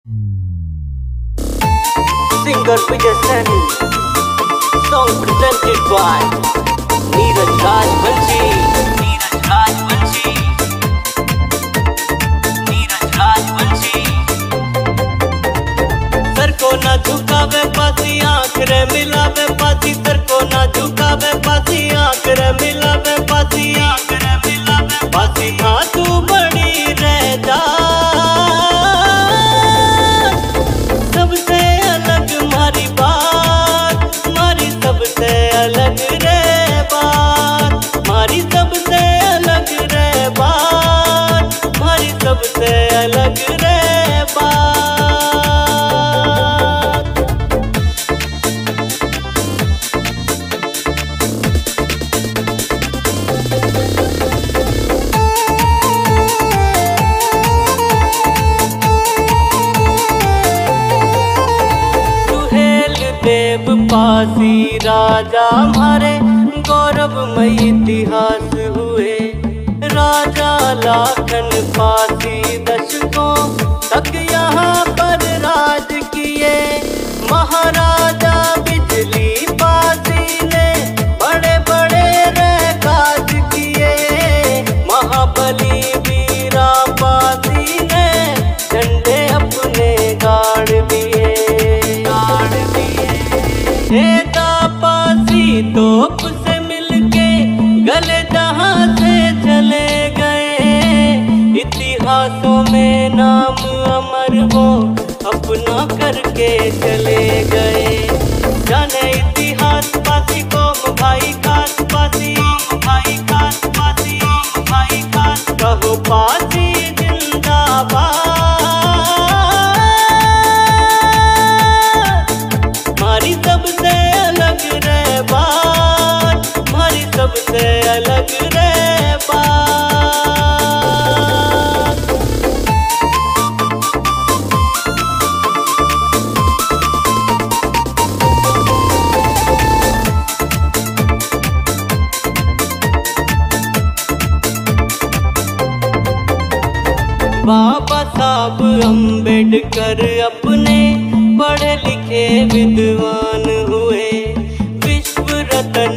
Singer Vijay Sani. Song presented by Neeraj Rajvanshi. Neeraj Rajvanshi. Neeraj Rajvanshi. Sir को ना झुकावे पासी आँख रे मिलावे पासी, सर को ना झुकावे पासी आँख रे मिलावे पासी, आँख रे मिलावे पासी। हाँ तू बड़ी रह जा सबसे अलग मारी बात, मारी सबसे अलग रे बात, मारी सबसे अलग रे बात, मारी सबसे अलग रे बात। देव पासी राजा हमारे गौरवमय इतिहास हुए, राजा लाखन पासी दशकों तक यहाँ पर राज किए। महाराजा बिजली पासी ने बड़े बड़े रे काज किए, महाबली वीरा पासी ने झंडे अपने गाड़ दिए। पासी तोप से मिलके गले जहां से चले गए, इतिहासों में नाम अमर वो अपना करके चले गए। जाने इतिहास पासी को भाई खास पासी, भाई खास पासी, भाई खास कहो पासी जिंदाबाद। मारी सबसे अलग रे बात, मारी सबसे अलग रे बात। बाबा साहब अम्बेडकर अपने पढ़े लिखे विद्वान हुए, विश्व रत्न